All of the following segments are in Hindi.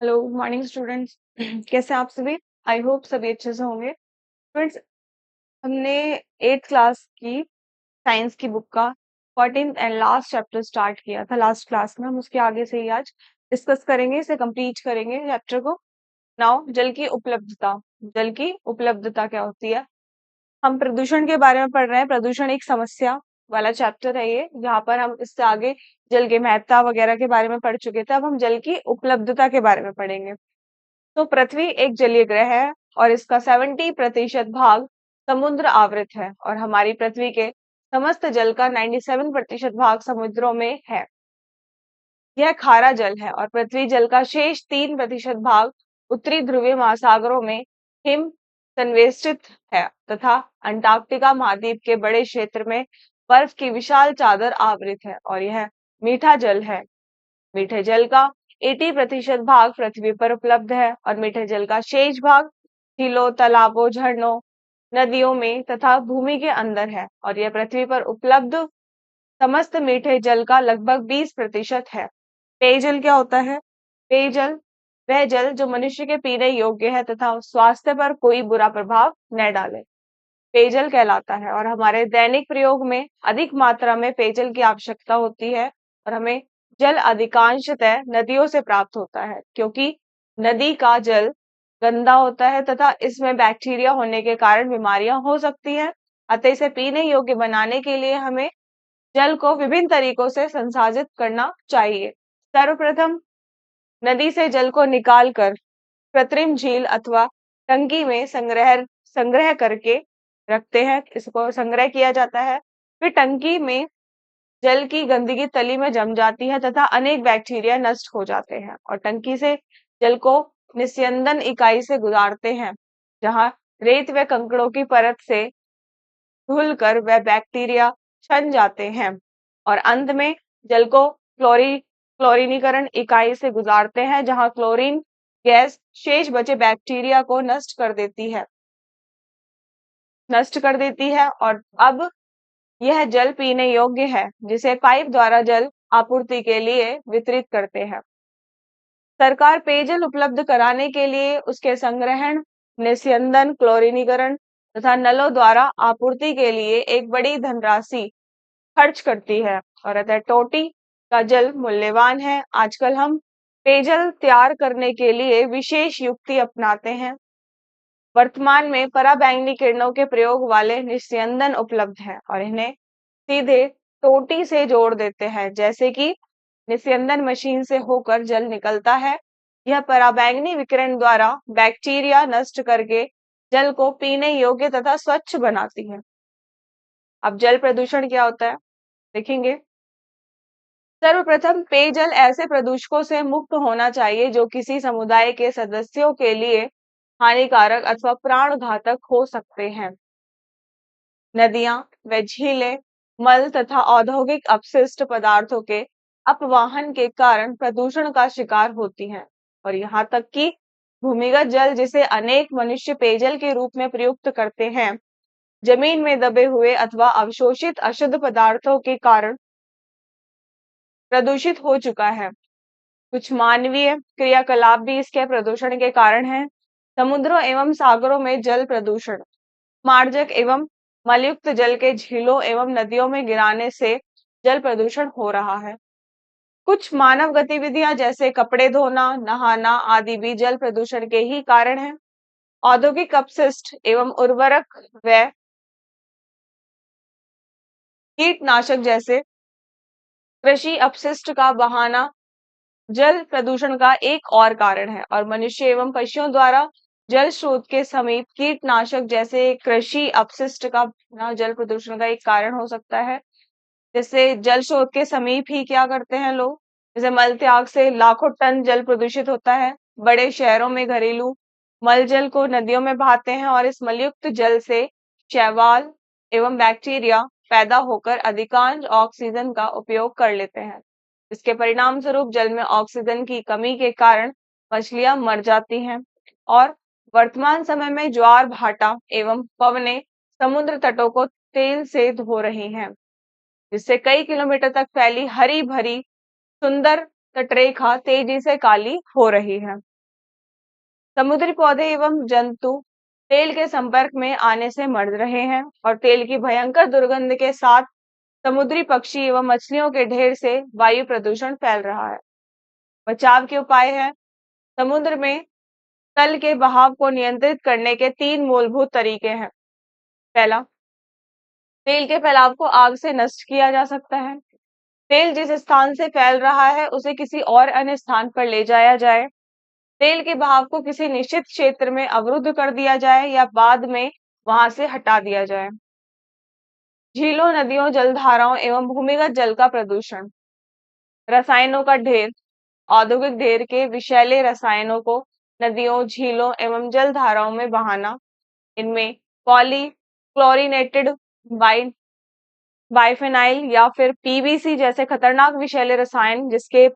Hello good morning students. कैसे हैं आप सभी? आई होप सभी अच्छे से होंगे। फ्रेंड्स, हमने 8th क्लास की साइंस की बुक का 14th and last chapter start किया था लास्ट क्लास में। हम उसके आगे से ही आज डिस्कस करेंगे, इसे कंप्लीट करेंगे चैप्टर को। नाउ जल की उपलब्धता। जल की उपलब्धता क्या होती है? हम प्रदूषण के बारे में पढ़ रहे हैं। प्रदूषण एक समस्या वाला चैप्टर है ये, जहाँ पर हम इससे आगे जल की महत्ता वगैरह के बारे में पढ़ चुके थे। अब हम जल की उपलब्धता के बारे में पढ़ेंगे। तो पृथ्वी एक जलीय ग्रह है और इसका 70% भाग समुद्र आवृत है और हमारी पृथ्वी के समस्त जल का 97% भाग समुद्रों में है। यह खारा जल है और पृथ्वी जल का शेष 3% भाग उत्तरी ध्रुवीय महासागरों में हिम संवेष्टित है तथा अंटार्कटिका महाद्वीप के बड़े क्षेत्र में बर्फ की विशाल चादर आवृत है और यह मीठा जल है। मीठे जल का 80% भाग पृथ्वी पर उपलब्ध है और मीठे जल का शेष भाग झीलों, तालाबों, झरनों, नदियों में तथा भूमि के अंदर है और यह पृथ्वी पर उपलब्ध समस्त मीठे जल का लगभग 20% है। पेयजल क्या होता है? पेयजल वह जल जो मनुष्य के पीने योग्य है तथा स्वास्थ्य पर कोई बुरा प्रभाव न डाले, पेयजल कहलाता है। और हमारे दैनिक प्रयोग में अधिक मात्रा में पेयजल की आवश्यकता होती है और हमें जल अधिकांशतः नदियों से प्राप्त होता है, क्योंकि नदी का जल गंदा होता है तथा इसमें बैक्टीरिया होने के कारण बीमारियां हो सकती हैं। अतः इसे पीने योग्य बनाने के लिए हमें जल को विभिन्न तरीकों से संसाधित करना चाहिए। सर्वप्रथम नदी से जल को निकालकर कृत्रिम झील अथवा टंकी में संग्रह करके रखते हैं। इसको संग्रह किया जाता है। फिर टंकी में जल की गंदगी तली में जम जाती है तथा अनेक बैक्टीरिया नष्ट हो जाते हैं और टंकी से जल को निस्यंदन इकाई से गुजारते हैं, जहां रेत व कंकड़ों की परत से धुलकर वह बैक्टीरिया छन जाते हैं और अंत में जल को क्लोरीनीकरण इकाई से गुजारते हैं, जहां क्लोरीन गैस शेष बचे बैक्टीरिया को नष्ट कर देती है और अब यह जल पीने योग्य है, जिसे पाइप द्वारा जल आपूर्ति के लिए वितरित करते हैं। सरकार पेयजल उपलब्ध कराने के लिए उसके संग्रहण, निस्यंदन, क्लोरीनीकरण तथा नलों द्वारा आपूर्ति के लिए एक बड़ी धनराशि खर्च करती है और अतः टोटी का जल मूल्यवान है। आजकल हम पेयजल तैयार करने के लिए विशेष युक्ति अपनाते हैं। वर्तमान में पराबैंगनी किरणों के प्रयोग वाले निस्यंदन उपलब्ध है और इन्हें सीधे टोटी से जोड़ देते हैं, जैसे कि निस्यंदन मशीन से होकर जल निकलता है। यह पराबैंगनी विकिरण द्वारा बैक्टीरिया नष्ट करके जल को पीने योग्य तथा स्वच्छ बनाती है। अब जल प्रदूषण क्या होता है देखेंगे। सर्वप्रथम पेयजल ऐसे प्रदूषकों से मुक्त होना चाहिए जो किसी समुदाय के सदस्यों के लिए हानिकारक अथवा प्राण घातक हो सकते हैं। नदियां व झीलें मल तथा औद्योगिक अपशिष्ट पदार्थों के अपवाहन के कारण प्रदूषण का शिकार होती हैं और यहाँ तक कि भूमिगत जल, जिसे अनेक मनुष्य पेयजल के रूप में प्रयुक्त करते हैं, जमीन में दबे हुए अथवा अवशोषित अशुद्ध पदार्थों के कारण प्रदूषित हो चुका है। कुछ मानवीय क्रियाकलाप भी इसके प्रदूषण के कारण है। समुद्रों एवं सागरों में जल प्रदूषण, मार्जक एवं मलयुक्त जल के झीलों एवं नदियों में गिराने से जल प्रदूषण हो रहा है। कुछ मानव गतिविधियां जैसे कपड़े धोना, नहाना आदि भी जल प्रदूषण के ही कारण है। औद्योगिक अपशिष्ट एवं उर्वरक व कीटनाशक जैसे कृषि अपशिष्ट का बहाना जल प्रदूषण का एक और कारण है और मनुष्य एवं पशुओं द्वारा जल स्रोत के समीप कीटनाशक जैसे कृषि अपशिष्ट का बहाना जल प्रदूषण का एक कारण हो सकता है। जैसे जल स्रोत के समीप ही क्या करते हैं लोग, जैसे मल त्याग से लाखों टन जल प्रदूषित होता है। बड़े शहरों में घरेलू मल जल को नदियों में बहाते हैं और इस मलयुक्त जल से शैवाल एवं बैक्टीरिया पैदा होकर अधिकांश ऑक्सीजन का उपयोग कर लेते हैं। इसके परिणाम स्वरूप जल में ऑक्सीजन की कमी के कारण मछलियां मर जाती हैं और वर्तमान समय में ज्वार भाटा एवं पवने समुद्र तटों को तेल से धो रही हैं, जिससे कई किलोमीटर तक फैली हरी भरी सुंदर तटरेखा तेजी से काली हो रही है। समुद्री पौधे एवं जंतु तेल के संपर्क में आने से मर रहे हैं और तेल की भयंकर दुर्गंध के साथ समुद्री पक्षी एवं मछलियों के ढेर से वायु प्रदूषण फैल रहा है। बचाव के उपाय है। समुद्र में तल के बहाव को नियंत्रित करने के 3 मूलभूत तरीके हैं। पहला, तेल के फैलाव को आग से नष्ट किया जा सकता है। तेल जिस स्थान से फैल रहा है उसे किसी और अन्य स्थान पर ले जाया जाए। तेल के बहाव को किसी निश्चित क्षेत्र में अवरुद्ध कर दिया जाए या बाद में वहां से हटा दिया जाए। झीलों, नदियों, जलधाराओं एवं भूमिगत जल का प्रदूषण। रसायनों का ढेर। औद्योगिक ढेर के विषैले रसायनों को नदियों, झीलों एवं जलधाराओं में बहाना। इनमें पॉली क्लोरीनेटेड बाइफेनाइल या फिर पीवीसी जैसे खतरनाक विषैले रसायन जिसके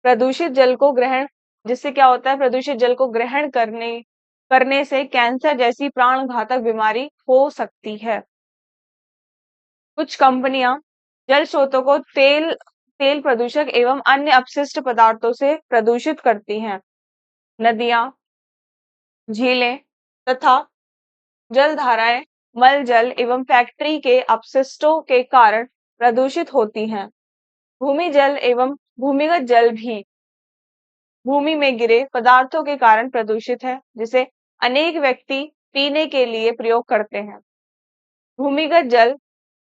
प्रदूषित जल को ग्रहण जिससे क्या होता है, प्रदूषित जल को ग्रहण करने से कैंसर जैसी प्राण घातक बीमारी हो सकती है। कुछ कंपनियां जल स्रोतों को तेल प्रदूषक एवं अन्य अपशिष्ट पदार्थों से प्रदूषित करती हैं। नदियां, झीलें तथा जलधाराएं मल जल एवं फैक्ट्री के अपशिष्टों के कारण प्रदूषित होती हैं। भूमि जल एवं भूमिगत जल भी भूमि में गिरे पदार्थों के कारण प्रदूषित है, जिसे अनेक व्यक्ति पीने के लिए प्रयोग करते हैं। भूमिगत जल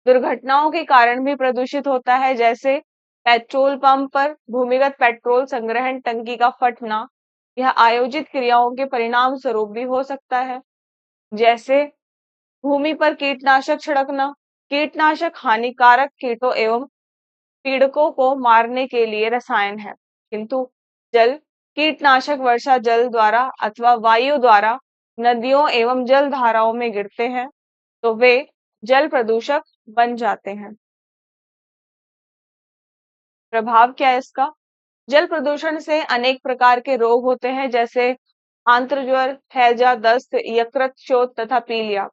दुर्घटनाओं के कारण भी प्रदूषित होता है, जैसे पेट्रोल पंप पर भूमिगत पेट्रोल संग्रहण टंकी का फटना। यह आयोजित क्रियाओं के परिणाम स्वरूप भी हो सकता है, जैसे भूमि पर कीटनाशक छिड़कना। कीटनाशक हानिकारक कीटों एवं पीड़कों को मारने के लिए रसायन है, किंतु जल कीटनाशक वर्षा जल द्वारा अथवा वायु द्वारा नदियों एवं जल धाराओं में गिरते हैं तो वे जल प्रदूषक बन जाते हैं। प्रभाव क्या है इसका? जल प्रदूषण से अनेक प्रकार के रोग होते हैं, जैसे आंत्रज्वर, हैजा, दस्त, यकृत शोथ तथा पीलिया।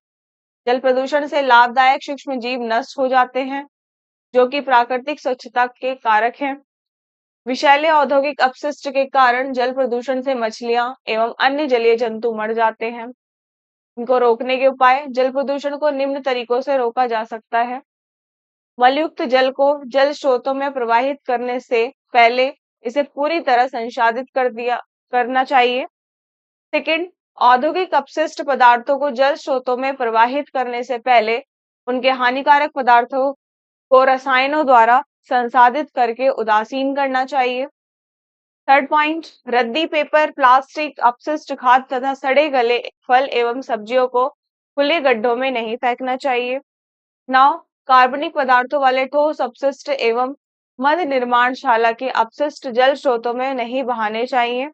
जल प्रदूषण से लाभदायक सूक्ष्म जीव नष्ट हो जाते हैं, जो कि प्राकृतिक स्वच्छता के कारक हैं। विषैले औद्योगिक अपशिष्ट के कारण जल प्रदूषण से मछलियां एवं अन्य जलीय जंतु मर जाते हैं। इनको रोकने के उपाय। जल प्रदूषण को निम्न तरीकों से रोका जा सकता है। मलयुक्त जल को जल स्रोतों में प्रवाहित करने से पहले इसे पूरी तरह संसाधित करना चाहिए। सेकंड, औद्योगिक अपशिष्ट पदार्थों को जल स्रोतों में प्रवाहित करने से पहले उनके हानिकारक पदार्थों को रसायनों द्वारा संसाधित करके उदासीन करना चाहिए। थर्ड पॉइंट, रद्दी, पेपर, प्लास्टिक, अपशिष्ट खाद्य तथा सड़े गले फल एवं सब्जियों को खुले गड्ढों में नहीं फेंकना चाहिए। नाउ, कार्बनिक पदार्थों वाले ठोस अपशिष्ट एवं मध्य निर्माणशाला के अपशिष्ट जल स्रोतों में नहीं बहाने चाहिए।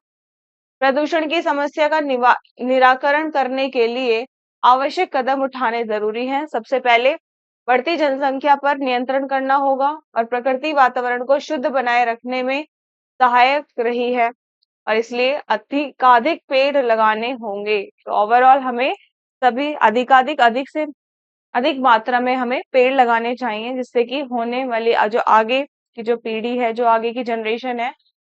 प्रदूषण की समस्या का निराकरण करने के लिए आवश्यक कदम उठाने जरूरी हैं। सबसे पहले बढ़ती जनसंख्या पर नियंत्रण करना होगा और प्रकृति वातावरण को शुद्ध बनाए रखने में सहायक रही है और इसलिए अधिकाधिक पेड़ लगाने होंगे। तो ओवरऑल हमें सभी अधिक से अधिक मात्रा में हमें पेड़ लगाने चाहिए, जिससे कि होने वाली जो आगे की जो पीढ़ी है, जो आगे की जनरेशन है,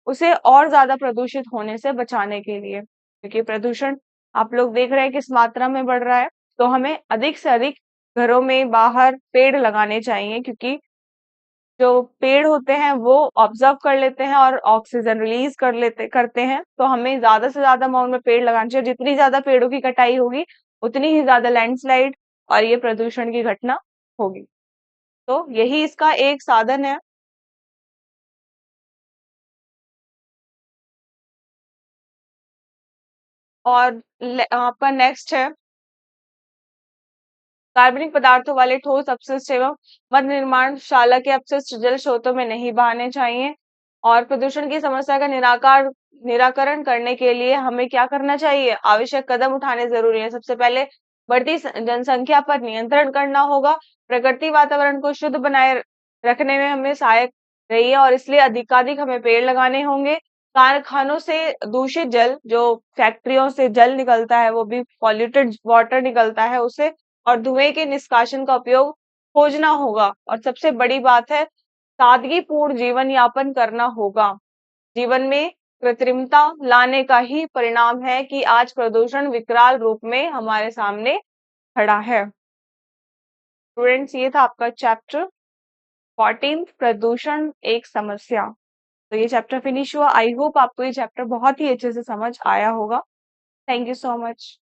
उसे और ज्यादा प्रदूषित होने से बचाने के लिए, क्योंकि प्रदूषण आप लोग देख रहे हैं किस मात्रा में बढ़ रहा है। तो हमें अधिक से अधिक घरों में बाहर पेड़ लगाने चाहिए, क्योंकि जो पेड़ होते हैं वो ऑब्जर्व कर लेते हैं और ऑक्सीजन रिलीज करते हैं। तो हमें ज्यादा से ज्यादा अमाउंट में पेड़ लगाने चाहिए। जितनी ज्यादा पेड़ों की कटाई होगी उतनी ही ज्यादा लैंडस्लाइड और ये प्रदूषण की घटना होगी। तो यही इसका एक साधन है। और आपका नेक्स्ट है कार्बनिक पदार्थों वाले ठोस अपशिष्ट एवं मध्य निर्माणशाला के अपशिष्ट जल स्रोतों में नहीं बहाने चाहिए। और प्रदूषण की समस्या का निराकरण करने के लिए हमें क्या करना चाहिए? आवश्यक कदम उठाने जरूरी है। सबसे पहले बढ़ती जनसंख्या पर नियंत्रण करना होगा। प्रकृति वातावरण को शुद्ध बनाए रखने में हमें सहायक रही है और इसलिए अधिकाधिक हमें पेड़ लगाने होंगे। कारखानों से दूषित जल, जो फैक्ट्रियों से जल निकलता है, वो भी पॉल्यूटेड वाटर निकलता है उसे, और धुएं के निष्कासन का उपयोग खोजना होगा। और सबसे बड़ी बात है, सादगीपूर्ण जीवन यापन करना होगा। जीवन में कृत्रिमता लाने का ही परिणाम है कि आज प्रदूषण विकराल रूप में हमारे सामने खड़ा है। स्टूडेंट्स, ये था आपका चैप्टर 14, प्रदूषण एक समस्या। तो ये चैप्टर फिनिश हुआ। आई होप आपको ये चैप्टर बहुत ही अच्छे से समझ आया होगा। Thank you so much.